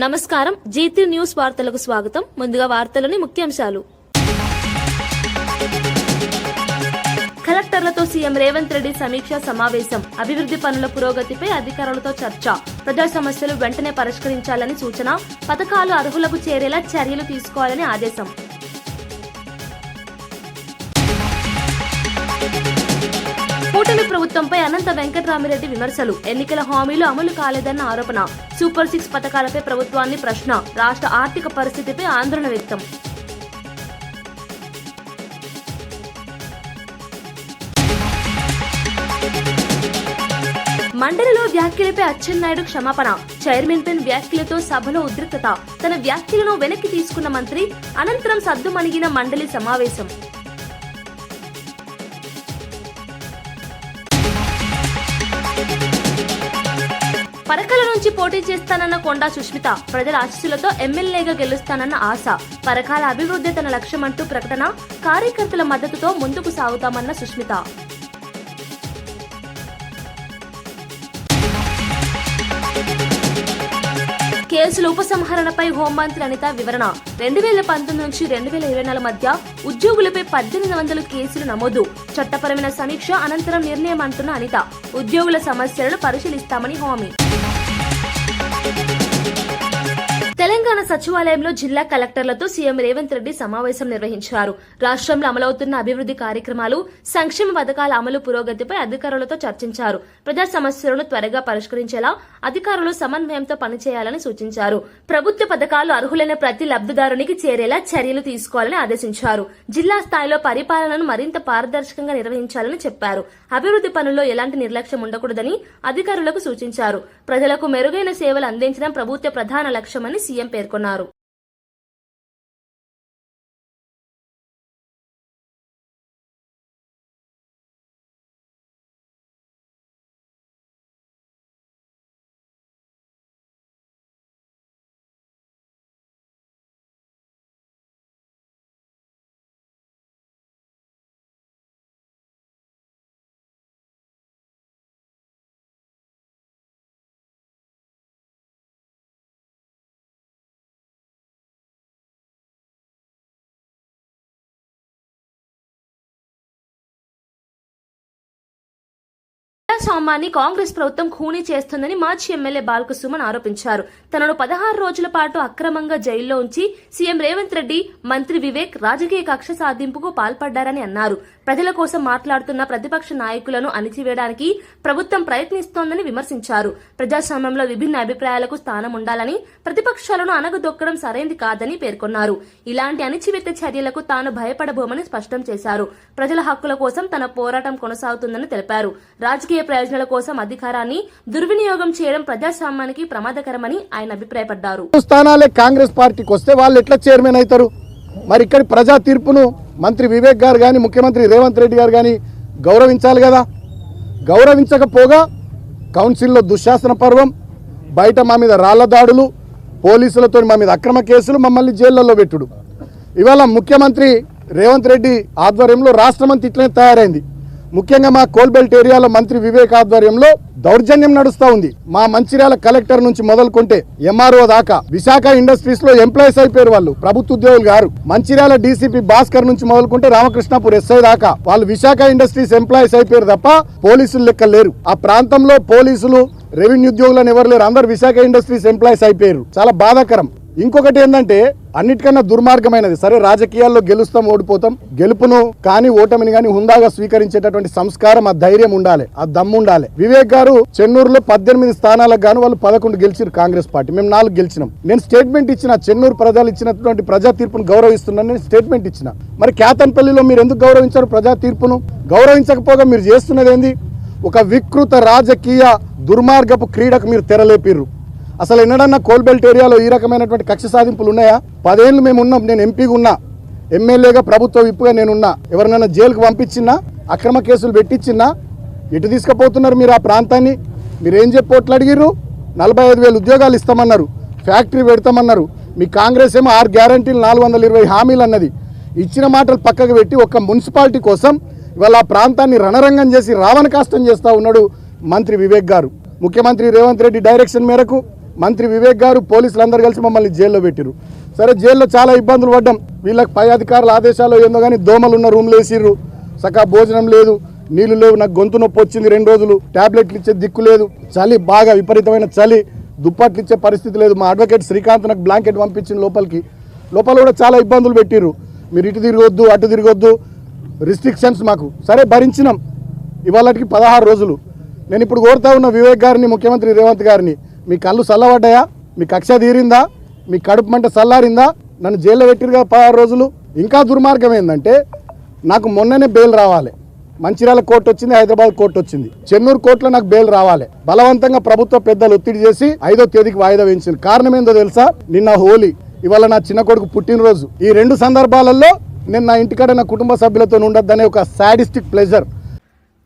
నమస్కారం. GT news వార్తలకు స్వాగతం. ముందుగా వార్తలోని ముఖ్యాంశాలు. కలెక్టర్లతో సీఎం రేవంత్ రెడ్డి సమీక్షా సమావేశం. అభివృద్ధి పనుల పురోగతిపై అధికారులతో చర్చ. ప్రజా సమస్యలు వెంటనే పరిష్కరించాలని సూచన. పథకాలు అర్హులకు చేరేలా చర్యలు తీసుకోవాలని ఆదేశం. కూటమి ప్రభుత్వంపై అనంత వెంకటరామిరెడ్డి విమర్శలు. ఎన్నికల హామీలు అమలు కాలేదన్న ఆరోపణ. సూపర్ 6 పథకాలపై ప్రభుత్వాన్ని ప్రశ్న. రాష్ట్ర ఆర్థిక పరిస్థితిపై ఆందోళన వ్యక్తం. మండలిలో వ్యాఖ్యలపై అచ్చెన్నాయుడు క్షమాపణ. చైర్మన్ పై వ్యాఖ్యలతో సభలో ఉద్రిక్తత. తన వ్యాఖ్యలను వెనక్కి తీసుకున్న మంత్రి. అనంతరం సద్దుమణిగిన మండలి సమావేశం. పరకాల నుంచి పోటీ చేస్తానన్న కొండా సుష్మిత. ప్రజల ఆశీస్సులతో ఎమ్మెల్యేగా గెలుస్తానన్న ఆశ. పరకాల అభివృద్ధి తన లక్ష్యమంటూ ప్రకటన. కార్యకర్తల మద్దతుతో ముందుకు సాగుతామన్న సుష్మిత. కేసుల ఉపసంహరణపై హోంమంత్రి అనిత వివరణ. 2019 నుంచి 2024 మధ్య ఉద్యోగులపై 1800 కేసులు నమోదు. చట్టపరమైన సమీక్ష అనంతరం నిర్ణయం అంటున్న అనిత. ఉద్యోగుల సమస్యలను పరిశీలిస్తామని హామీ. తెలంగాణ సచివాలయంలో జిల్లా కలెక్టర్లతో సీఎం రేవంత్ రెడ్డి సమావేశం నిర్వహించారు. రాష్ట్రంలో అమలవుతున్న అభివృద్ధి కార్యక్రమాలు, సంక్షేమ పథకాల అమలు పురోగతిపై అధికారులతో చర్చించారు. ప్రజా సమస్యలను త్వరగా పరిష్కరించేలా అధికారులు సమన్వయంతో పనిచేయాలని సూచించారు. ప్రభుత్వ పథకాలు అర్హులైన ప్రతి లబ్ధిదారునికి చేరేలా చర్యలు తీసుకోవాలని ఆదేశించారు. జిల్లా స్థాయిలో పరిపాలనను మరింత పారదర్శకంగా నిర్వహించాలని చెప్పారు. అభివృద్ధి పనుల్లో ఎలాంటి నిర్లక్ష్యం ఉండకూడదని అధికారులకు సూచించారు. ప్రజలకు మెరుగైన సేవలు అందించడం ప్రభుత్వ ప్రధాన లక్ష్యమని సీఎం పేర్కొన్నారు. ప్రజాస్వామ్యాన్ని కాంగ్రెస్ ప్రభుత్వం ఖూనీ చేస్తుందని మాజీ ఎమ్మెల్యే బాల్కసుమన్ ఆరోపించారు. తనను 16 రోజుల పాటు అక్రమంగా జైల్లో ఉంచి సీఎం రేవంత్ రెడ్డి, మంత్రి వివేక్ రాజకీయ కక్ష సాధింపుకు పాల్పడ్డారని అన్నారు. ప్రజల కోసం మాట్లాడుతున్న ప్రతిపక్ష నాయకులను అణిచివేయడానికి ప్రభుత్వం ప్రయత్నిస్తోందని విమర్శించారు. ప్రజాస్వామ్యంలో విభిన్న అభిప్రాయాలకు స్థానం ఉండాలని, ప్రతిపక్షాలను అణగదొక్కడం సరైంది కాదని పేర్కొన్నారు. ఇలాంటి అణిచివేత చర్యలకు తాను భయపడబోమని స్పష్టం చేశారు. ప్రజల హక్కుల కోసం తన పోరాటం కొనసాగుతుందని తెలిపారు. రాజకీయ ప్రయోజనాల కోసం అధికారాన్ని దుర్వినియోగం చేయడం ప్రజాస్వామ్యానికి ప్రమాదకరమని ఆయన అభిప్రాయపడ్డారు. స్థానాలే కాంగ్రెస్ పార్టీకి వస్తే వాళ్ళు ఎట్లా చైర్మన్ అవుతారు? మరి ఇక్కడ ప్రజా తీర్పును మంత్రి వివేక్ గారు కానీ, ముఖ్యమంత్రి రేవంత్ రెడ్డి గారు కానీ గౌరవించాలి కదా. గౌరవించకపోగా కౌన్సిల్లో దుశ్శాసన పర్వం, బయట మా మీద రాళ్ల దాడులు, పోలీసులతో మా మీద అక్రమ కేసులు, మమ్మల్ని జైళ్లలో పెట్టుడు. ఇవాళ ముఖ్యమంత్రి రేవంత్ రెడ్డి ఆధ్వర్యంలో రాష్ట్రమంతా ఇట్లనే తయారైంది. ముఖ్యంగా మా కోల్బెల్ట్ ఏరియాలో మంత్రి వివేక్ ఆధ్వర్యంలో దౌర్జన్యం నడుస్తూ ఉంది. మా మంచిర్యాల కలెక్టర్ నుంచి మొదలుకుంటే ఎంఆర్ఓ దాకా విశాఖ ఇండస్ట్రీస్ లో ఎంప్లాయీస్ అయిపోయారు. వాళ్ళు ప్రభుత్వ ఉద్యోగులు గారు. మంచిర్యాల డీసీపీ భాస్కర్ నుంచి మొదలుకుంటే రామకృష్ణాపూర్ ఎస్ఐ దాకా వాళ్ళు విశాఖ ఇండస్ట్రీస్ ఎంప్లాయీస్ అయిపోయారు తప్ప పోలీసులు లెక్క లేరు. ఆ ప్రాంతంలో పోలీసులు, రెవెన్యూ ఉద్యోగులను ఎవరు లేరు. అందరు విశాఖ ఇండస్ట్రీస్ ఎంప్లాయీస్ అయిపోయారు. చాలా బాధాకరం. ఇంకొకటి ఏంటంటే అన్నిటికన్నా దుర్మార్గమైనది, సరే రాజకీయాల్లో గెలుస్తాం, ఓడిపోతాం, గెలుపును కానీ ఓటమిని కానీ హుందాగా స్వీకరించేటటువంటి సంస్కారం, ఆ ధైర్యం ఉండాలి, ఆ దమ్ము ఉండాలి. వివేక్ గారు చెన్నూరులో 18 స్థానాలకు గాను వాళ్ళు 11 గెలిచారు కాంగ్రెస్ పార్టీ. మేము 4 గెలిచినాం. నేను స్టేట్మెంట్ ఇచ్చిన, చెన్నూరు ప్రజలు ఇచ్చినటువంటి ప్రజా తీర్పును గౌరవిస్తున్నాను నేను స్టేట్మెంట్ ఇచ్చిన. మరి కేతన్పల్లిలో మీరు ఎందుకు గౌరవించారు ప్రజా తీర్పును? గౌరవించకపోగా మీరు చేస్తున్నది ఏంది? ఒక వికృత రాజకీయ దుర్మార్గపు క్రీడకు మీరు తెరలేపిర్రు. అసలు ఎన్నడన్నా కోల్బెల్ట్ ఏరియాలో ఈ రకమైనటువంటి కక్ష సాధింపులు ఉన్నాయా? 10 ఏళ్ళు మేము ఉన్నాం. నేను ఎంపీగా ఉన్నా, ఎమ్మెల్యేగా, ప్రభుత్వ విప్పుగా నేనున్నా. ఎవరినైనా జైలుకు పంపించినా, అక్రమ కేసులు పెట్టించినా ఎటు తీసుకుపోతున్నారు మీరు ఆ ప్రాంతాన్ని? మీరేం చెప్పి అడిగిర్రు? 45,000 ఉద్యోగాలు ఇస్తామన్నారు, ఫ్యాక్టరీ పెడతామన్నారు. మీ కాంగ్రెస్ ఏమో 6 గ్యారంటీలు 420 హామీలు అన్నది. ఇచ్చిన మాటలు పక్కకు పెట్టి ఒక మున్సిపాలిటీ కోసం ఇవాళ ఆ ప్రాంతాన్ని రణరంగం చేసి రావణ కాష్టం చేస్తూ ఉన్నాడు మంత్రి వివేక్ గారు. ముఖ్యమంత్రి రేవంత్ రెడ్డి డైరెక్షన్ మేరకు మంత్రి వివేక్ గారు పోలీసులు అందరూ కలిసి మమ్మల్ని జైల్లో పెట్టిరు. సరే జైల్లో చాలా ఇబ్బందులు పడ్డాం. వీళ్ళకి పై అధికారుల ఆదేశాలు ఏందో కానీ దోమలు ఉన్న రూమ్లు వేసిర్రు, సకా భోజనం లేదు, నీళ్లు లేవు, నాకు గొంతు నొప్పి వచ్చింది 2 రోజులు, టాబ్లెట్లు ఇచ్చే దిక్కు లేదు, చలి బాగా విపరీతమైన చలి, దుప్పట్లు ఇచ్చే పరిస్థితి లేదు. మా అడ్వకేట్ శ్రీకాంత్ నాకు బ్లాంకెట్ పంపించింది లోపల కూడా చాలా ఇబ్బందులు పెట్టిర్రు. మీరు ఇటు తిరగొద్దు అటు తిరగొద్దు రిస్ట్రిక్షన్స్ మాకు. సరే భరించినాం. ఇవాళకి 16 రోజులు. నేను ఇప్పుడు కోరుతా ఉన్న వివేక్ గారిని, ముఖ్యమంత్రి రేవంత్ గారిని, మీ కళ్ళు చల్లబడ్డాయా, మీ కక్ష తీరిందా, మీ కడుపు మంట చల్లారిందా? నన్ను జైల్లో పెట్టిరుగా 16 రోజులు. ఇంకా దుర్మార్గం ఏంటంటే నాకు మొన్ననే బెయిల్ రావాలి. మంచిర్యాల కోర్టు వచ్చింది, హైదరాబాద్ కోర్టు వచ్చింది, చెన్నూరు కోర్టులో నాకు బెయిల్ రావాలి. బలవంతంగా ప్రభుత్వ పెద్దలు ఒత్తిడి చేసి 5వ తేదీకి వాయిదా వేయించింది. కారణం ఏందో తెలుసా? నిన్న హోలీ, ఇవాళ నా చిన్న కొడుకు పుట్టినరోజు. ఈ 2 సందర్భాలలో నేను నా ఇంటికాడ నా కుటుంబ సభ్యులతో ఉండొద్దనే ఒక సాడిస్టిక్ ప్లెజర్.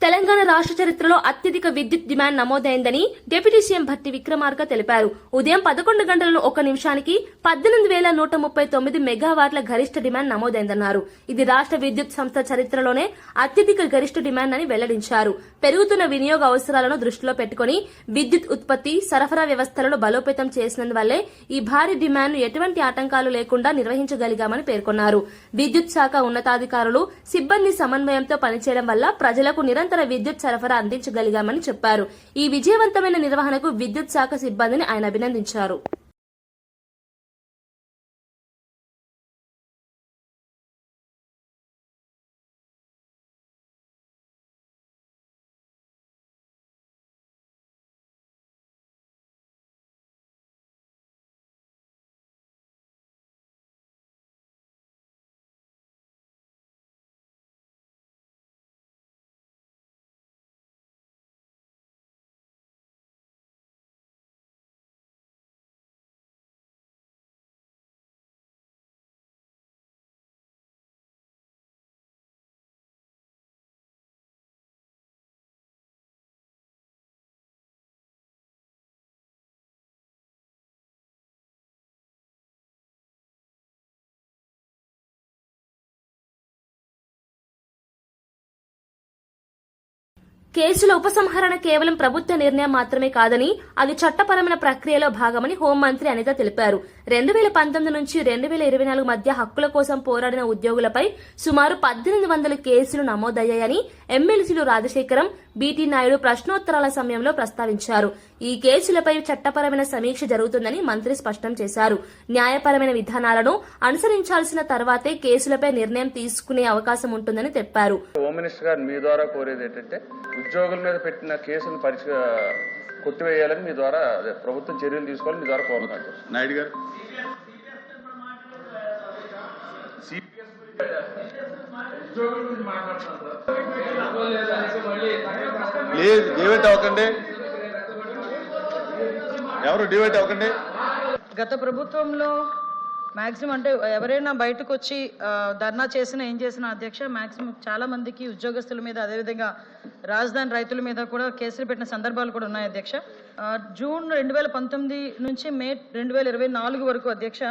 తెలంగాణ రాష్ట్ర చరిత్రలో అత్యధిక విద్యుత్ డిమాండ్ నమోదైందని డిప్యూటీ సీఎం భట్టి విక్రమార్క తెలిపారు. ఉదయం 11 గంటల 1 నిమిషానికి 18,139 మెగావాట్ల గరిష్ట డిమాండ్ నమోదైందన్నారు. ఇది రాష్ట్ర విద్యుత్ సంస్థ చరిత్రలోనే అత్యధిక గరిష్ట డిమాండ్ అని వెల్లడించారు. పెరుగుతున్న వినియోగ అవసరాలను దృష్టిలో పెట్టుకుని విద్యుత్ ఉత్పత్తి, సరఫరా వ్యవస్థలను బలోపేతం చేసినందువల్లే ఈ భారీ డిమాండ్ను ఎటువంటి ఆటంకాలు లేకుండా నిర్వహించగలిగామని పేర్కొన్నారు. విద్యుత్ శాఖ ఉన్నతాధికారులు, సిబ్బంది సమన్వయంతో పనిచేయడం వల్ల ప్రజలకు నిరంతర విద్యుత్ సరఫరా అందించగలిగామని చెప్పారు. ఈ విజయవంతమైన నిర్వహణకు విద్యుత్ శాఖ సిబ్బందిని ఆయన అభినందించారు. కేసుల ఉపసంహరణ కేవలం ప్రభుత్వ నిర్ణయం మాత్రమే కాదని అది చట్టపరమైన ప్రక్రియలో భాగమని హోంమంత్రి అనిత తెలిపారు. 2019 నుంచి 2024 మధ్య హక్కుల కోసం పోరాడిన ఉద్యోగులపై సుమారు 1800 కేసులు నమోదయ్యాయని ఎమ్మెల్సీలు రాజశేఖరం, బీటీ నాయుడు ప్రశ్నోత్తరాల సమయంలో ప్రస్తావించారు. ఈ కేసులపై చట్టపరమైన సమీక్ష జరుగుతుందని మంత్రి స్పష్టం చేశారు. న్యాయపరమైన విధానాలను అనుసరించాల్సిన తర్వాతే కేసులపై నిర్ణయం తీసుకునే అవకాశం ఉంటుందని చెప్పారు. హోమ్ మినిస్టర్ గారు మీ ద్వారా కోరేది ఏంటంటే ఉద్యోగుల మీద పెట్టిన కేసును కొట్టివేయాలని మీ ద్వారా ప్రభుత్వం చర్యలు తీసుకోవాలని మీ ద్వారా కోరుతున్నారు. నాయుడు గారు లేదు, డివైట్ అవ్వకండి, ఎవరు డివైట్ అవ్వకండి. గత ప్రభుత్వంలో మాక్సిమం అంటే ఎవరైనా బయటకు వచ్చి ధర్నా చేసినా ఏం చేసినా అధ్యక్ష మాక్సిమం చాలా మందికి ఉద్యోగస్తుల మీద అదేవిధంగా రాజధాని రైతుల మీద కూడా కేసులు పెట్టిన సందర్భాలు కూడా ఉన్నాయి అధ్యక్ష. జూన్ 2019 నుంచి మే 2024 వరకు అధ్యక్ష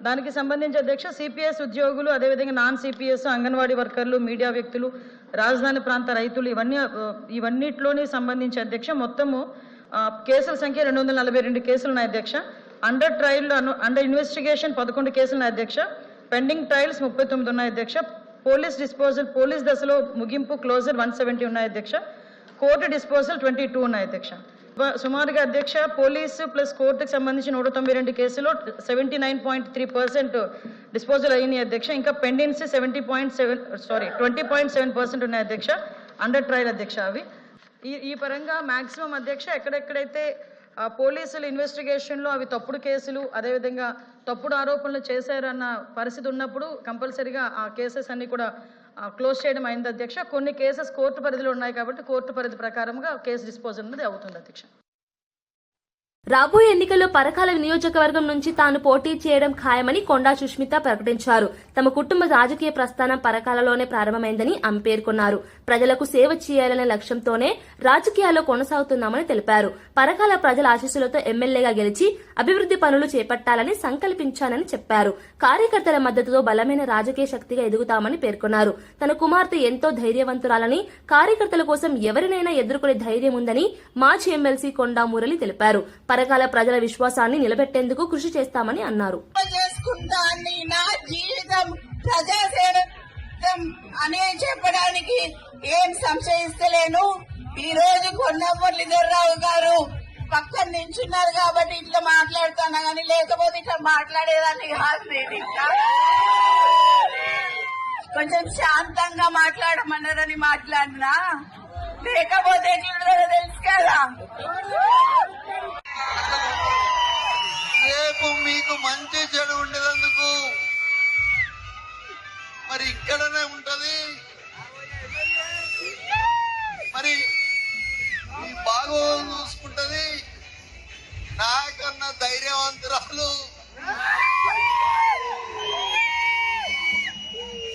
దానికి సంబంధించి అధ్యక్ష సిపిఎస్ ఉద్యోగులు అదేవిధంగా నాన్ సిపిఎస్ అంగన్వాడీ వర్కర్లు, మీడియా వ్యక్తులు, రాజధాని ప్రాంత రైతులు ఇవన్నిటిలోని సంబంధించి అధ్యక్ష మొత్తము కేసుల సంఖ్య 242 కేసులు ఉన్నాయి అధ్యక్ష. అండర్ ట్రయల్ అండర్ ఇన్వెస్టిగేషన్ 11 కేసులు ఉన్నాయి అధ్యక్ష. పెండింగ్ ట్రయల్స్ 39 ఉన్నాయి అధ్యక్ష. పోలీస్ దశలో ముగింపు క్లోజర్ 170 ఉన్నాయి అధ్యక్ష. కోర్టు డిస్పోజల్ 22 ఉన్నాయి అధ్యక్ష. సుమారుగా అధ్యక్ష పోలీసు ప్లస్ కోర్టుకు సంబంధించి 192 కేసులో 79.3% డిస్పోజల్ అయినాయి అధ్యక్ష. ఇంకా పెండెన్సీ 20.7% ఉన్నాయి అధ్యక్ష అండర్ ట్రయల్ అధ్యక్ష. అవి ఈ పరంగా మాక్సిమం అధ్యక్ష ఎక్కడెక్కడైతే పోలీసులు ఇన్వెస్టిగేషన్లో అవి తప్పుడు కేసులు అదేవిధంగా తప్పుడు ఆరోపణలు చేశారన్న పరిస్థితి ఉన్నప్పుడు కంపల్సరీగా ఆ కేసెస్ అన్ని కూడా క్లోజ్ చేయడం అయింది అధ్యక్ష. కొన్ని కేసెస్ కోర్టు పరిధిలో ఉన్నాయి కాబట్టి కోర్టు పరిధి ప్రకారంగా కేసు డిస్పోజల్ అనేది అవుతుంది అధ్యక్ష. రాబోయే ఎన్నికల్లో పరకాల నియోజకవర్గం నుంచి తాను పోటీ చేయడం ఖాయమని కొండా సుష్మిత ప్రకటించారు. తమ కుటుంబ రాజకీయ ప్రస్థానం పరకాలలోనే ప్రారంభమైందని ఆమె పేర్కొన్నారు. ప్రజలకు సేవ చేయాలనే లక్ష్యంతోనే రాజకీయాల్లో కొనసాగుతున్నామని తెలిపారు. పరకాల ప్రజల ఆశీస్సులతో ఎమ్మెల్యేగా గెలిచి అభివృద్ధి పనులు చేపట్టాలని సంకల్పించానని చెప్పారు. కార్యకర్తల మద్దతుతో బలమైన రాజకీయ శక్తిగా ఎదుగుతామని పేర్కొన్నారు. తన కుమార్తె ఎంతో ధైర్యవంతురాలని, కార్యకర్తల కోసం ఎవరినైనా ఎదుర్కొనే ధైర్యం ఉందని మాజీ ఎమ్మెల్సీ కొండా మురళి తెలిపారు. పరకాల ప్రజల విశ్వాసాన్ని నిలబెట్టేందుకు కృషి చేస్తామని అన్నారు. చేసుకుంటాన్ని నా జీవితం ప్రజాసేవం అనే చెప్పడానికి ఏం సంశయిస్తలేను. ఈ రోజు కొండ మురళీధరరావు గారు పక్కన నించున్నారు కాబట్టి ఇట్లా మాట్లాడుతున్నా కానీ లేకపోతే ఇట్లా మాట్లాడేదాన్ని కాదు. నేను ఇంకా కొంచెం శాంతంగా మాట్లాడమన్నారని మాట్లాడినా, లేకపోతే ఎట్లుంటుందో తెలుసు కదా. రేపు మీకు మంచి చెడు ఉండేందుకు మరి ఇక్కడనే ఉంటది. మరి మీ బాగోలు చూసుకుంటది. నాకన్నా ధైర్యవంతురాలు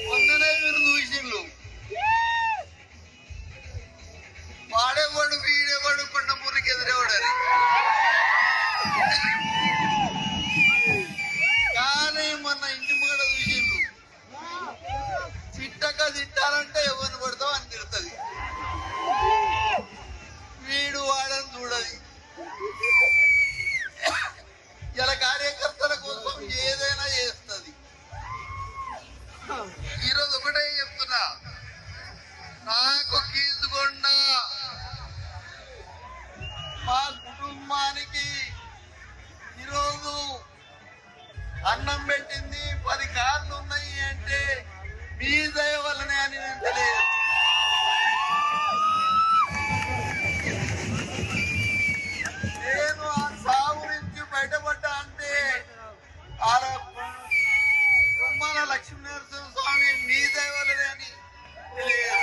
మొన్ననే మీరు చూసిండ్రు. వాడేవాడు వీడేవాడు కొండ మురికి ఎదురేవాడని. కానీ మొన్న ఇంటి ముంగడ చూసిండ్రు. చిట్టక తిట్టాలంటే ఎవరిని పడతావు అని తిడుతుంది. వీడు వాడని చూడది. ఇలా కార్యకర్తల కోసం ఏదైనా చేస్తుంది. ఈరోజు ఒకటే చెప్తున్నా, నాకు గీసుకొండ మా కుటుంబానికి ఈరోజు అన్నం పెట్టింది 10 కార్లు ఉన్నాయి అంటే మీ దయ వల్లనే అని నేను తెలియదు. నేను ఆ సాగు నుంచి బయటపడ్డా అంటే బొమ్మల లక్ష్మీనరసింహ స్వామి మీ దయ వల్లనే అని తెలియదు.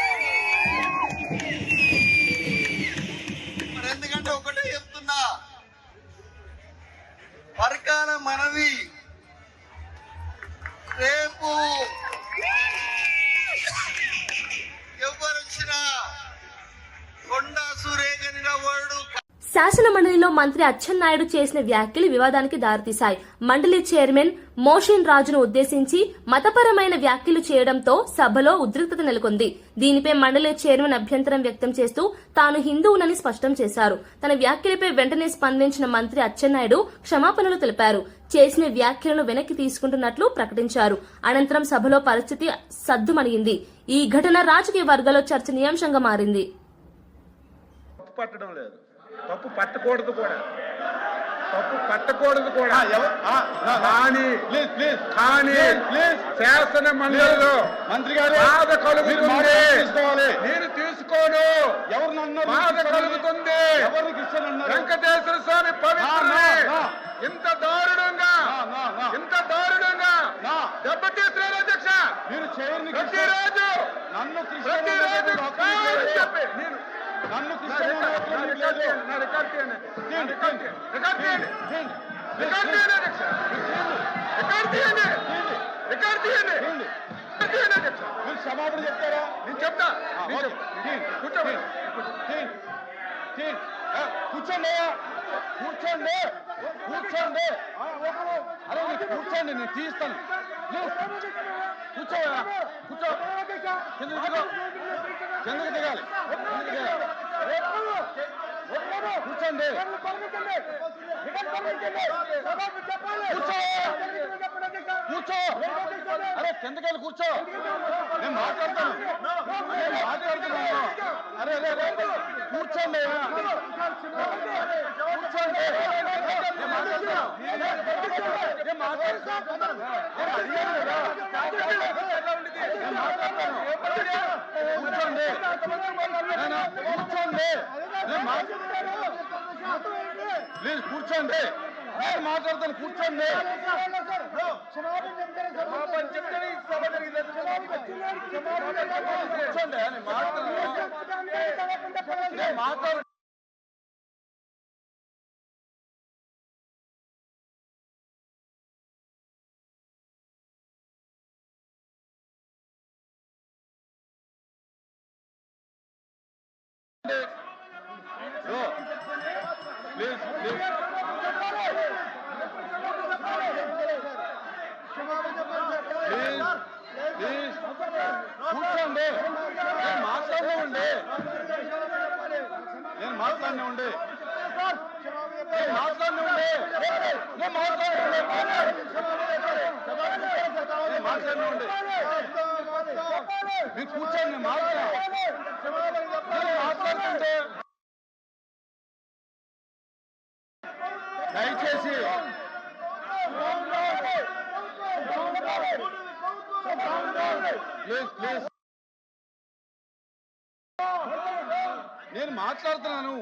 మరి ఎందుకంటే ఒకటే చెప్తున్నా, పరకాల మనది. రేపు ఎవరు వచ్చినా కొండా సురేఖని వాడు. శాసన మండలిలో మంత్రి అచ్చెన్నాయుడు చేసిన వ్యాఖ్యలు వివాదానికి దారితీశాయి. మండలి చైర్మన్ మోషిన్ రాజును ఉద్దేశించి మతపరమైన వ్యాఖ్యలు చేయడంతో సభలో ఉద్రిక్తత నెలకొంది. దీనిపై మండలి చైర్మన్ అభ్యంతరం వ్యక్తం చేస్తూ తాను హిందువునని స్పష్టం చేశారు. తన వ్యాఖ్యలపై వెంటనే స్పందించిన మంత్రి అచ్చెన్నాయుడు క్షమాపణలు తెలిపారు. చేసిన వ్యాఖ్యలను వెనక్కి తీసుకుంటున్నట్లు ప్రకటించారు. అనంతరం సభలో పరిస్థితి సద్దుమణిగింది. ఈ ఘటన రాజకీయ వర్గాల్లో చర్చనీయాంశంగా మారింది. పట్టడం లేదు, తప్పు పట్టకూడదు కూడా, తప్పు పట్టకూడదు కూడా. కానీ శాసన మండలిలో మంత్రి గారు బాధ కలుగుతుంది. నేను తీసుకోను. ఎవరు బాధ కలుగుతుంది. వెంకటేశ్వర స్వామి పవిత్రుని ఇంత దారుణంగా దెబ్బతీస్తున్నారు అధ్యక్ష. మీరు ప్రతిరోజు నన్ను చెప్పి నన్ను క్షమాపణ చెప్తారా? నేను చెప్తా. కూర్చోండి, కూర్చోండి, కూర్చోండి. అరే కూర్చోండి, నేను తీస్తాను. కూర్చో, కూర్చో. కిందకి దిగాలి. కూర్చోండి, కూర్చో. అరే కిందకెళ్ళి కూర్చో. నేను మాట్లాడుతాను. అరే అరే కూర్చోండి, కూర్చోండి. కూర్చోండి, ప్లీజ్ కూర్చోండి. నేను మాట్లాడతాను. కూర్చోండి. కూర్చోండి, నేను మాట్లాడు. కూర్చోండి, నేను మాట్లాడినా ఉండే. కూర్చొని మాట్లాడుతుంటే దయచేసి ప్లీజ్ నేను మాట్లాడుతున్నాను.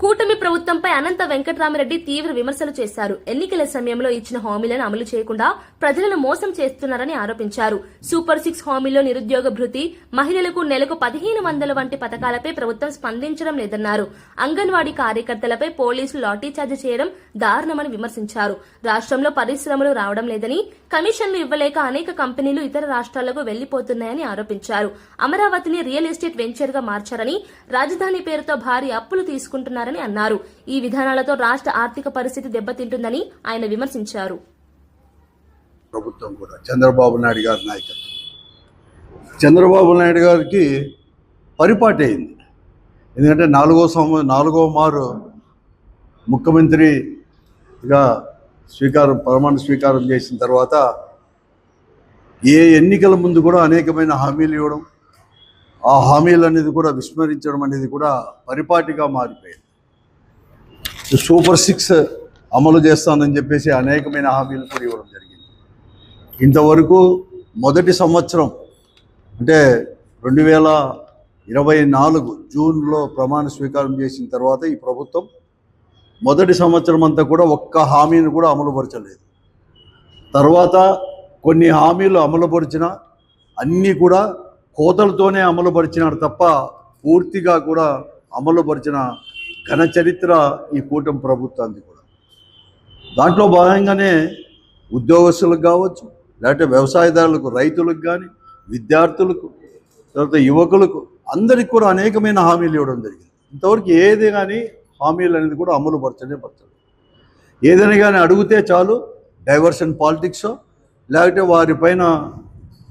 కూటమి ప్రభుత్వంపై అనంత వెంకట్రామిరెడ్డి తీవ్ర విమర్శలు చేశారు. ఎన్నికల సమయంలో ఇచ్చిన హామీలను అమలు చేయకుండా ప్రజలను మోసం చేస్తున్నారని ఆరోపించారు. సూపర్ 6 హామీల్లో నిరుద్యోగ భృతి, మహిళలకు నెలకు 1500 వంటి పథకాలపై ప్రభుత్వం స్పందించడం లేదన్నారు. అంగన్వాడీ కార్యకర్తలపై పోలీసులు లాఠీచార్జి చేయడం దారుణమని విమర్శించారు. రాష్ట్రంలో పరిశ్రమలు రావడం లేదని, కమిషన్లు ఇవ్వలేక అనేక కంపెనీలు ఇతర రాష్ట్రాలకు వెళ్లిపోతున్నాయని ఆరోపించారు. అమరావతిని రియల్ ఎస్టేట్ వెంచర్ గా మార్చారని, రాజధాని పేరుతో భారీ అప్పులు తీసుకుంటున్నారని అన్నారు. ఈ విధానాలతో రాష్ట్ర ఆర్థిక పరిస్థితి దెబ్బతింటుందని ఆయన విమర్శించారు. ప్రభుత్వం కూడా చంద్రబాబు నాయుడు గారి నాయకత్వం, చంద్రబాబు నాయుడు గారికి పరిపాటి అయింది. ఎందుకంటే నాలుగో మారు ముఖ్యమంత్రిగా ప్రమాణ స్వీకారం చేసిన తర్వాత ఏ ఎన్నికల ముందు కూడా అనేకమైన హామీలు ఇవ్వడం, ఆ హామీలు అనేది కూడా విస్మరించడం అనేది కూడా పరిపాటిగా మారిపోయింది. సూపర్ 6 అమలు చేస్తానని చెప్పేసి అనేకమైన హామీలు కూడా ఇవ్వడం జరిగింది. ఇంతవరకు మొదటి సంవత్సరం అంటే 2024 జూన్లో ప్రమాణ స్వీకారం చేసిన తర్వాత ఈ ప్రభుత్వం మొదటి సంవత్సరం అంతా కూడా ఒక్క హామీని కూడా అమలుపరచలేదు. తర్వాత కొన్ని హామీలు అమలుపరిచిన అన్నీ కూడా కోతలతోనే అమలుపరిచినారు తప్ప పూర్తిగా కూడా అమలుపరిచిన ఘన చరిత్ర ఈ కూటమి ప్రభుత్వానికి కూడా. దాంట్లో భాగంగానే ఉద్యోగస్తులకు కావచ్చు, లేకపోతే వ్యవసాయదారులకు, రైతులకు కానీ, విద్యార్థులకు, తర్వాత యువకులకు అందరికి కూడా అనేకమైన హామీలు ఇవ్వడం జరిగింది. ఇంతవరకు ఏది కానీ హామీలు అనేది కూడా అమలు పరచలేదు. ఏదైనా కానీ అడిగితే చాలు డైవర్షన్ పాలిటిక్స్, లేకపోతే వారిపైన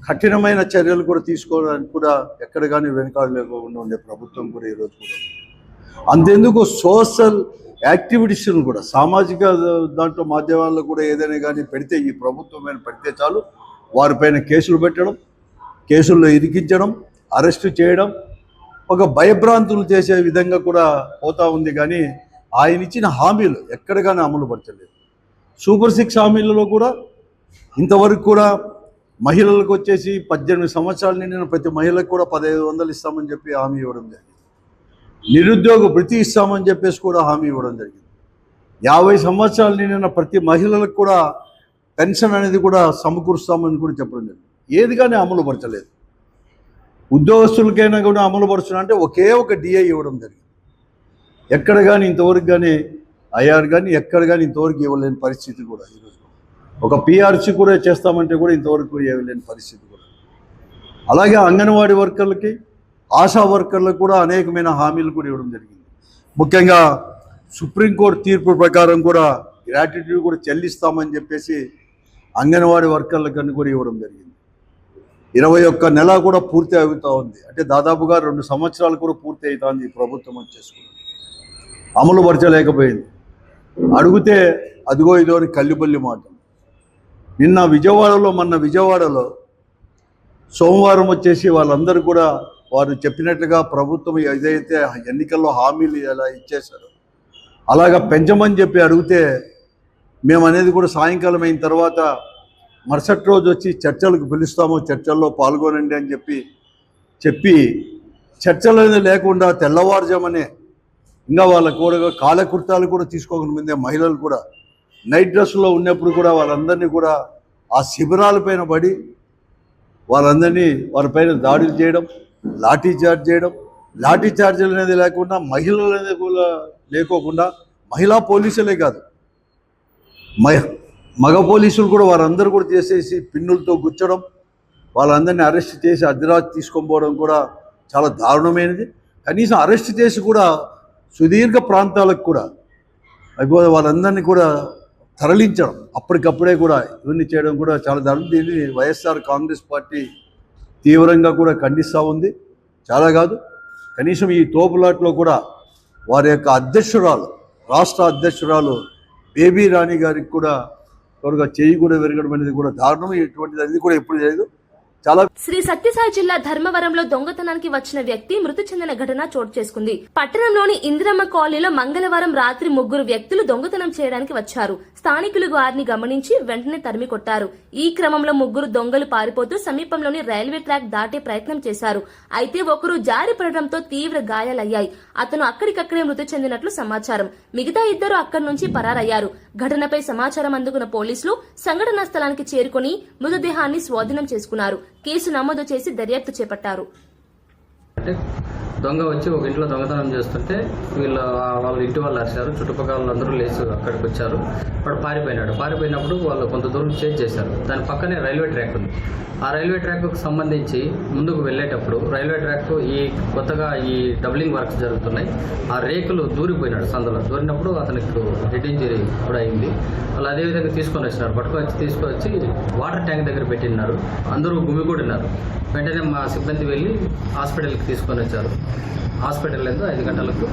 కఠినమైన చర్యలు కూడా తీసుకోవడానికి కూడా ఎక్కడ కానీ వెనుకాడలేకుండా ఉండే ప్రభుత్వం కూడా ఈరోజు కూడా. అంతెందుకు సోషల్ యాక్టివిటీస్ను కూడా సామాజిక దాంట్లో మాధ్యమాల్లో కూడా ఏదైనా కానీ పెడితే, ఈ ప్రభుత్వమైన పెడితే చాలు వారిపైన కేసులు పెట్టడం, కేసుల్లో ఇరికించడం, అరెస్టు చేయడం, ఒక భయభ్రాంతులు చేసే విధంగా కూడా పోతా ఉంది. కానీ ఆయన ఇచ్చిన హామీలు ఎక్కడ కానీ అమలు పరచలేదు. సూపర్ 6 హామీలలో కూడా ఇంతవరకు కూడా మహిళలకు వచ్చేసి 18 సంవత్సరాలు నిండిన ప్రతి మహిళకు కూడా 1500 ఇస్తామని చెప్పి హామీ ఇవ్వడం జరిగింది. నిరుద్యోగ భృతి ఇస్తామని చెప్పేసి కూడా హామీ ఇవ్వడం జరిగింది. 50 సంవత్సరాలు నిండిన ప్రతి మహిళలకు కూడా పెన్షన్ అనేది కూడా సమకూరుస్తామని కూడా చెప్పడం జరిగింది. ఏది కానీ అమలు పరచలేదు. ఉద్యోగస్తులకైనా కూడా అమలు పరుస్తున్నా అంటే ఒకే ఒక డిఐ ఇవ్వడం జరిగింది. ఎక్కడ కానీ ఇంతవరకు కానీ ఐఆర్ కానీ ఎక్కడ కానీ ఇంతవరకు ఇవ్వలేని పరిస్థితి కూడా ఈరోజు. ఒక పిఆర్సీ కూడా చేస్తామంటే కూడా ఇంతవరకు ఇవ్వలేని పరిస్థితి కూడా. అలాగే అంగన్వాడీ వర్కర్లకి, ఆశా వర్కర్లకు కూడా అనేకమైన హామీలు కూడా ఇవ్వడం జరిగింది. ముఖ్యంగా సుప్రీంకోర్టు తీర్పు ప్రకారం కూడా గ్రాట్యుటీ కూడా చెల్లిస్తామని చెప్పేసి అంగన్వాడీ వర్కర్లకని కూడా ఇవ్వడం జరిగింది. 21 నెల కూడా పూర్తి అవుతూ ఉంది. అంటే దాదాపుగా 2 సంవత్సరాలు కూడా పూర్తి అవుతుంది ఈ ప్రభుత్వం వచ్చేసుకుని. అమలు పరచలేకపోయింది. అడిగితే అదిగో ఇదో అని కల్లిపల్లి మాటలు. మొన్న విజయవాడలో సోమవారం వచ్చేసి వాళ్ళందరూ కూడా వారు చెప్పినట్లుగా ప్రభుత్వం ఏదైతే ఎన్నికల్లో హామీలు ఎలా ఇచ్చేశారో అలాగా పెంచమని చెప్పి అడిగితే మేము అనేది కూడా సాయంకాలం అయిన తర్వాత మరుసటి రోజు వచ్చి చర్చలకు పిలుస్తాము, చర్చల్లో పాల్గొనండి అని చెప్పి చర్చలు అనేది లేకుండా తెల్లవారుజామనే ఇంకా వాళ్ళ కూడా కాలకృత్యాలు కూడా తీసుకోకముందే మహిళలు కూడా నైట్ డ్రెస్లో ఉన్నప్పుడు కూడా వాళ్ళందరినీ కూడా ఆ శిబిరాలపైన పడి వాళ్ళందరినీ వారిపైన దాడులు చేయడం, లాఠీ చార్జీలు అనేది లేకుండా, మహిళలు అనేది కూడా లేకోకుండా, మహిళా పోలీసులే కాదు మగ పోలీసులు కూడా వారందరూ కూడా చేసేసి పిన్నులతో గుచ్చడం, వాళ్ళందరినీ అరెస్ట్ చేసి అర్ధరాత్రి తీసుకొని పోవడం కూడా చాలా దారుణమైనది. కనీసం అరెస్ట్ చేసి కూడా సుదీర్ఘ ప్రాంతాలకు కూడా అయిపోయి వాళ్ళందరినీ కూడా తరలించడం, అప్పటికప్పుడే కూడా ఇవన్నీ చేయడం కూడా చాలా దారుణం. దీన్ని వైఎస్ఆర్ కాంగ్రెస్ పార్టీ తీవ్రంగా కూడా ఖండిస్తూ ఉంది. చాలా కాదు, కనీసం ఈ తోపులాట్లో కూడా వారి యొక్క అధ్యక్షురాలు, రాష్ట్ర అధ్యక్షురాలు బేబీ రాణి గారికి కూడా త్వరగా చేయి కూడా విరగడం అనేది కూడా దారుణం. ఇటువంటిది అది కూడా ఎప్పుడు చేయదు. చాలా శ్రీ సత్యసాయి జిల్లా ధర్మవరంలో దొంగతనానికి వచ్చిన వ్యక్తి మృతి చెందిన ఘటన చోటు చేసుకుంది. పట్టణంలోని ఇందిరమ్మ కాలనీలో మంగళవారం రాత్రి 3 వ్యక్తులు దొంగతనం చేయడానికి వచ్చారు. స్థానికులు వారిని గమనించి వెంటనే తరిమి కొట్టారు. ఈ క్రమంలో 3 దొంగలు పారిపోతూ సమీపంలోని రైల్వే ట్రాక్ దాటే ప్రయత్నం చేశారు. అయితే ఒకరు జారి పడడంతో తీవ్ర గాయాలయ్యాయి. అతను అక్కడికక్కడే మృతి చెందినట్లు సమాచారం. మిగతా 2 అక్కడి నుంచి పరారయ్యారు. ఘటనపై సమాచారం అందుకున్న పోలీసులు సంఘటనా స్థలానికి చేరుకుని మృతదేహాన్ని స్వాధీనం చేసుకున్నారు. కేసు నమోదు చేసి దర్యాప్తు చేపట్టారు. అంటే దొంగ వచ్చి ఒక ఇంట్లో దొంగతనం చేస్తుంటే వాళ్ళ ఇంటి వాళ్ళు అరిచారు. చుట్టుపక్కల వాళ్ళందరూ లేచి అక్కడికి వచ్చారు. వాడు పారిపోయినప్పుడు వాళ్ళు కొంత దూరం చేజ్ చేశారు. దాని పక్కనే రైల్వే ట్రాక్ ఉంది. ఆ రైల్వే ట్రాక్కు సంబంధించి ముందుకు వెళ్ళేటప్పుడు రైల్వే ట్రాక్ కొత్తగా ఈ డబ్లింగ్ వర్క్స్ జరుగుతున్నాయి. ఆ రేకులు దూరిపోయినాడు. సందులో దూరినప్పుడు అతనికి హెడ్ ఇంజరీ కూడా అయింది. వాళ్ళు అదేవిధంగా తీసుకొచ్చి వాటర్ ట్యాంక్ దగ్గర పెట్టినారు. అందరూ గుమిగూడినారు. వెంటనే మా సిబ్బంది వెళ్ళి హాస్పిటల్కి తీసుకొని వచ్చారు. హాస్పిటల్ 5 గంటలకు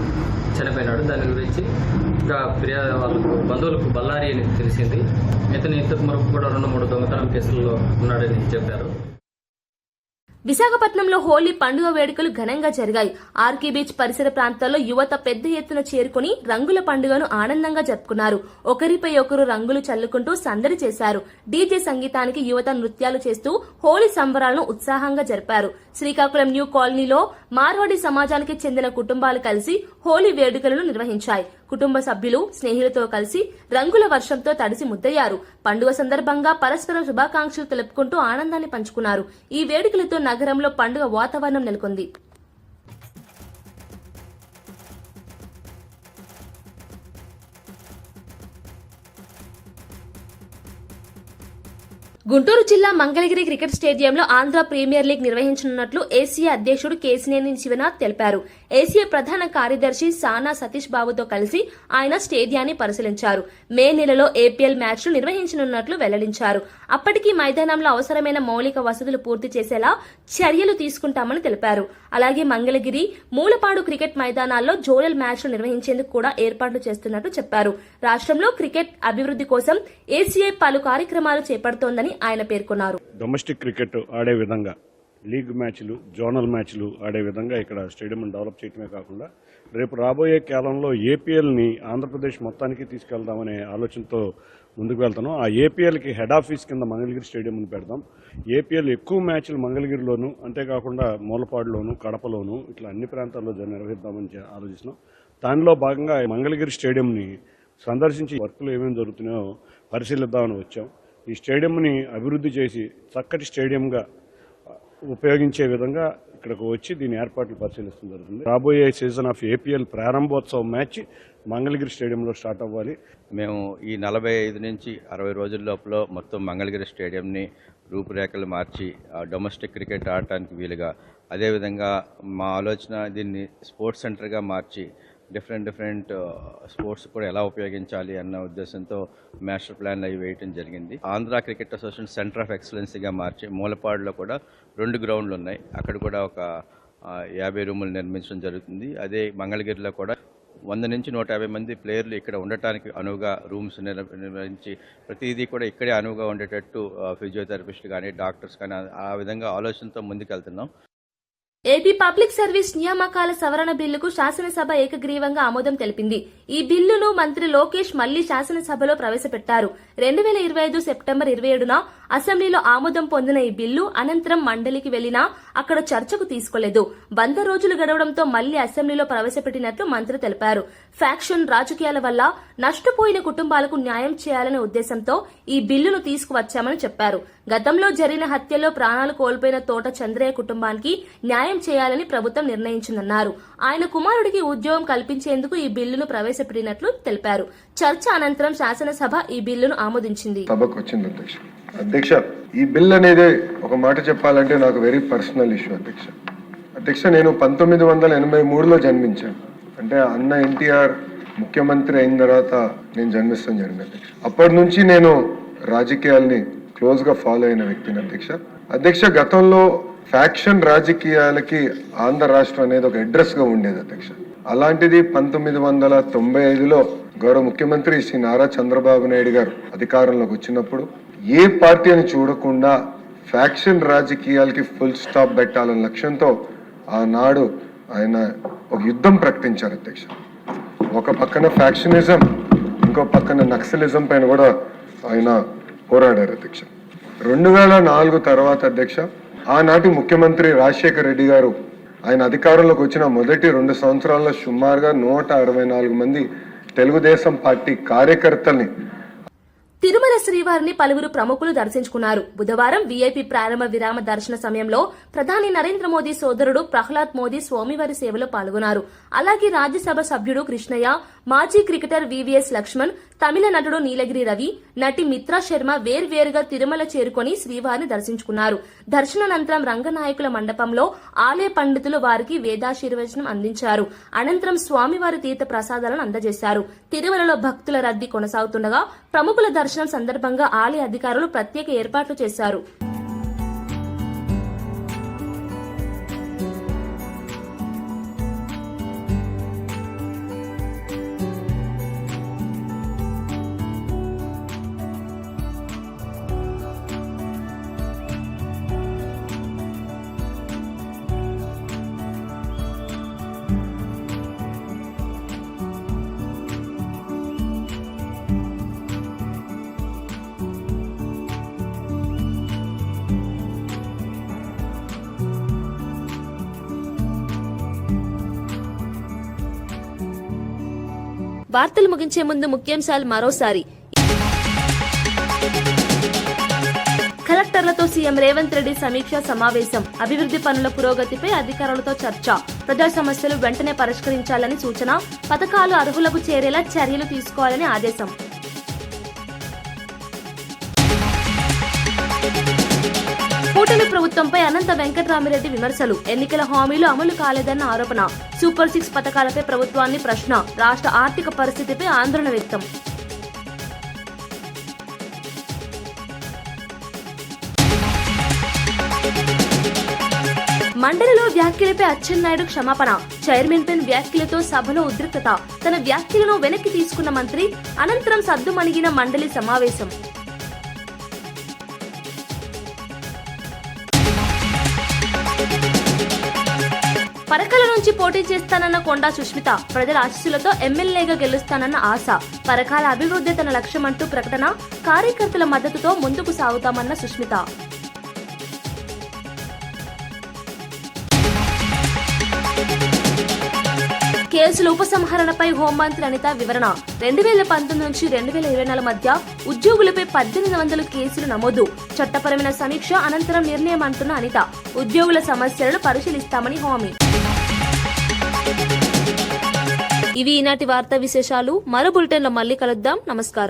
చనిపోయినాడు. దాని గురించి ఇంకా ఫిర్యాదు వాళ్ళకు బంధువులకు బళ్ళారి అని తెలిసింది. ఇతను ఇంతకు మరొక కూడా 2-3 దొంగతనం కేసుల్లో ఉన్నాడని చెప్పారు. విశాఖపట్నంలో హోలీ పండుగ వేడుకలు ఘనంగా జరిగాయి. ఆర్కే బీచ్ పరిసర ప్రాంతాల్లో యువత పెద్ద ఎత్తున చేరుకుని రంగుల పండుగను ఆనందంగా జరుపుకున్నారు. ఒకరిపై ఒకరు రంగులు చల్లుకుంటూ సందడి చేశారు. డీజే సంగీతానికి యువత నృత్యాలు చేస్తూ హోలీ సంబరాలను ఉత్సాహంగా జరిపారు. శ్రీకాకుళం న్యూ కాలనీలో మార్వాడి సమాజానికి చెందిన కుటుంబాలు కలిసి హోలీ వేడుకలను నిర్వహించాయి. కుటుంబ సభ్యులు స్నేహితులతో కలిసి రంగుల వర్షంతో తడిసి ముద్దయ్యారు. పండుగ సందర్భంగా పరస్పరం శుభాకాంక్షలు తెలుపుకుంటూ ఆనందాన్ని పంచుకున్నారు. ఈ వేడుకలతో నగరంలో పండుగ వాతావరణం నెలకొంది. గుంటూరు జిల్లా మంగళగిరి క్రికెట్ స్టేడియంలో ఆంధ్ర ప్రీమియర్ లీగ్ నిర్వహించనున్నట్లు ఏసీఏ అధ్యక్షుడు కేశినేని శివనాథ్ తెలిపారు. ఏసీఏ ప్రధాన కార్యదర్శి సానా సతీష్ బాబుతో కలిసి ఆయన స్టేడియాన్ని పరిశీలించారు. మే నెలలో ఏపీఎల్ మ్యాచ్లు నిర్వహించనున్నట్లు వెల్లడించారు. అప్పటికి మైదానంలో అవసరమైన మౌలిక వసతులు పూర్తి చేసేలా చర్యలు తీసుకుంటామని తెలిపారు. అలాగే మంగళగిరి, మూలపాడు క్రికెట్ మైదానాల్లో జోనల్ మ్యాచ్లు నిర్వహించేందుకు కూడా ఏర్పాట్లు చేస్తున్నట్లు చెప్పారు. రాష్ట్రంలో క్రికెట్ అభివృద్ధి కోసం ఏసీఏ పలు కార్యక్రమాలు చేపడుతోందని ఆయన పేర్కొన్నారు. డొమెస్టిక్ క్రికెట్ ఆడే విధంగా, లీగ్ మ్యాచ్లు, జోనల్ మ్యాచ్లు ఆడే విధంగా ఇక్కడ స్టేడియం డెవలప్ చేయడమే కాకుండా రేపు రాబోయే కాలంలో ఏపీఎల్ని ఆంధ్రప్రదేశ్ మొత్తానికి తీసుకెళ్దామనే ఆలోచనతో ముందుకు వెళ్తున్నాం. ఆ ఏపీఎల్కి హెడ్ ఆఫీస్ కింద మంగళగిరి స్టేడియంని పెడదాం. ఏపీఎల్ ఎక్కువ మ్యాచ్లు మంగళగిరిలోను, అంతేకాకుండా మూలపాడులోను, కడపలోను ఇట్లా అన్ని ప్రాంతాల్లో నిర్వహిద్దామని ఆలోచిస్తున్నాం. దానిలో భాగంగా మంగళగిరి స్టేడియంని సందర్శించి వర్కులు ఏమేమి జరుగుతున్నాయో పరిశీలిద్దామని వచ్చాం. ఈ స్టేడియంని అభివృద్ధి చేసి చక్కటి స్టేడియంగా ఉపయోగించే విధంగా ఇక్కడికి వచ్చి దీని ఏర్పాట్లు పరిశీలిస్తూ జరుగుతుంది. రాబోయే సీజన్ ఆఫ్ ఏపీఎల్ ప్రారంభోత్సవం మ్యాచ్ మంగళగిరి స్టేడియంలో స్టార్ట్ అవ్వాలి. మేము ఈ 45 నుంచి 60 రోజుల లోపల మొత్తం మంగళగిరి స్టేడియంని రూపురేఖలు మార్చి డొమెస్టిక్ క్రికెట్ ఆడటానికి వీలుగా, అదేవిధంగా మా ఆలోచన దీన్ని స్పోర్ట్స్ సెంటర్గా మార్చి డిఫరెంట్ స్పోర్ట్స్ కూడా ఎలా ఉపయోగించాలి అన్న ఉద్దేశంతో మాస్టర్ ప్లాన్లు అవి వేయటం జరిగింది. Andhra cricket association centre of ఎక్సలెన్సీగా మార్చి మూలపాడులో కూడా 2 గ్రౌండ్లు ఉన్నాయి. అక్కడ కూడా ఒక 50 రూములు నిర్మించడం జరుగుతుంది. అదే మంగళగిరిలో కూడా 100 నుంచి 150 మంది ప్లేయర్లు ఇక్కడ ఉండటానికి అనువుగా రూమ్స్ నిర్వహించి ప్రతిదీ కూడా ఇక్కడే అనువుగా ఉండేటట్టు ఫిజియోథెరపిస్టులు కానీ డాక్టర్స్ కానీ ఆ విధంగా ఆలోచనతో ముందుకెళ్తున్నాం. ఏపీ పబ్లిక్ సర్వీస్ నియామకాల సవరణ బిల్లుకు శాసనసభ ఏకగ్రీవంగా ఆమోదం తెలిపింది. ఈ బిల్లును మంత్రి లోకేష్ మళ్లీ శాసనసభలో ప్రవేశపెట్టారు. 2025 సెప్టెంబర్ 27న అసెంబ్లీలో ఆమోదం పొందిన ఈ బిల్లు అనంతరం మండలికి వెళ్లినా అక్కడ చర్చకు తీసుకోలేదు. 100 రోజులు గడవడంతో మళ్లీ అసెంబ్లీలో ప్రవేశపెట్టినట్లు మంత్రి తెలిపారు. ఫ్యాక్షన్ రాజకీయాల వల్ల నష్టపోయిన కుటుంబాలకు న్యాయం చేయాలనే ఉద్దేశంతో ఈ బిల్లును తీసుకువచ్చామని చెప్పారు. గతంలో జరిగిన హత్యలో ప్రాణాలు కోల్పోయిన తోట చంద్రయ్య కుటుంబానికి న్యాయం చేయాలని ప్రభుత్వం నిర్ణయించిందన్నారు. ఆయన కుమారుడికి ఉద్యోగం కల్పించేందుకు ఈ బిల్లును ప్రవేశపెట్టినట్లు తెలిపారు. చర్చ అనంతరం శాసనసభ ఈ బిల్లును ఆమోదించింది. అధ్యక్ష, ఈ బిల్ అనేది ఒక మాట చెప్పాలంటే నాకు వెరీ పర్సనల్ ఇష్యూ అధ్యక్ష. నేను 1983లో జన్మించాను. అంటే అన్న ఎన్టీఆర్ ముఖ్యమంత్రి అయిన తర్వాత నేను జన్మిస్తాను జరిగింది అధ్యక్ష. అప్పటి నుంచి నేను రాజకీయాల్ని క్లోజ్ గా ఫాలో అయిన వ్యక్తిని అధ్యక్ష. గతంలో ఫ్యాక్షన్ రాజకీయాలకి ఆంధ్ర రాష్ట్రం అనేది ఒక అడ్రస్ గా ఉండేది అధ్యక్ష. అలాంటిది 1995లో గౌరవ ముఖ్యమంత్రి శ్రీ నారా చంద్రబాబు నాయుడు గారు అధికారంలోకి వచ్చినప్పుడు ఏ పార్టీ అని చూడకుండా ఫ్యాక్షన్ రాజకీయాలకి ఫుల్ స్టాప్ పెట్టాలన్న లక్ష్యంతో ఆనాడు ఆయన ఒక యుద్ధం ప్రకటించారు అధ్యక్ష. ఒక పక్కన ఫ్యాక్షనిజం, ఇంకో పక్కన నక్సలిజం పైన కూడా ఆయన పోరాడారు అధ్యక్ష. 2004 తర్వాత అధ్యక్ష ఆనాటి ముఖ్యమంత్రి రాజశేఖర్ రెడ్డి గారు ఆయన అధికారంలోకి వచ్చిన మొదటి 2 సంవత్సరాల్లో సుమారుగా 164 మంది తెలుగుదేశం పార్టీ కార్యకర్తల్ని తిరుమల శ్రీవారిని పలువురు ప్రముఖులు దర్శించుకున్నారు. బుధవారం వీఐపీ ప్రారంభ విరామ దర్శన సమయంలో ప్రధాని నరేంద్ర మోదీ సోదరుడు ప్రహ్లాద్ మోదీ స్వామివారి సేవలో పాల్గొన్నారు. అలాగే రాజ్యసభ సభ్యుడు కృష్ణయ్య, మాజీ క్రికెటర్ వివిఎస్ లక్ష్మణ్, తమిళ నటుడు నీలగిరి రవి, నటి మిత్రా శర్మ వేర్వేరుగా తిరుమల చేరుకుని శ్రీవారిని దర్శించుకున్నారు. దర్శనానంతరం రంగనాయకుల మండపంలో ఆలయ పండితులు వారికి వేదాశీర్వచనం అందించారు. అనంతరం స్వామివారి తీర్థ ప్రసాదాలను అందజేశారు. తిరుమలలో భక్తుల రద్దీ కొనసాగుతుండగా ప్రముఖుల దర్శనం సందర్భంగా ఆలయ అధికారులు ప్రత్యేక ఏర్పాట్లు చేశారు. వార్తలు ముగించే ముందు ముఖ్యాంశాలు మరోసారి. కలెక్టర్లతో సీఎం రేవంత్ రెడ్డి సమీక్షా సమావేశం. అభివృద్ధి పనుల పురోగతిపై అధికారులతో చర్చ. ప్రజా సమస్యలు వెంటనే పరిష్కరించాలని సూచన. పథకాలు అర్హులకు చేరేలా చర్యలు తీసుకోవాలని ఆదేశం. కూటమి ప్రభుత్వంపై అనంత వెంకటరామిరెడ్డి విమర్శలు. ఎన్నికల హామీలు అమలు కాలేదన్న ఆరోపణ. సూపర్ 6 పథకాలపై ప్రభుత్వాన్ని ప్రశ్న. రాష్ట్ర ఆర్థిక పరిస్థితిపై ఆందోళన వ్యక్తం. మండలిలో వ్యాఖ్యలపై అచ్చెన్నాయుడు క్షమాపణ. చైర్మన్ పై వ్యాఖ్యలతో సభలో ఉద్రిక్తత. తన వ్యాఖ్యలను వెనక్కి తీసుకున్న మంత్రి. అనంతరం సద్దుమణిగిన మండలి సమావేశం. పరకాల నుంచి పోటీ చేస్తానన్న కొండా సుష్మిత. ప్రజల ఆశీస్సులతో ఎమ్మెల్యేగా గెలుస్తానన్న ఆశ. పరకాల అభివృద్ధి తన లక్ష్యమంటూ ప్రకటన. కార్యకర్తల మద్దతుతో ముందుకు సాగుతామన్న సుష్మిత. కేసుల ఉపసంహరణపై హోంమంత్రి అనిత వివరణ. 2019 నుంచి 2024 మధ్య ఉద్యోగులపై 1800 కేసులు నమోదు. చట్టపరమైన సమీక్ష అనంతరం నిర్ణయం అంటున్న అనిత. ఉద్యోగుల సమస్యలను పరిశీలిస్తామని హామీ. ఇవి ఈనాటి వార్తా విశేషాలు. మరో బులెటిన్లో మళ్ళీ కలుద్దాం. నమస్కారం.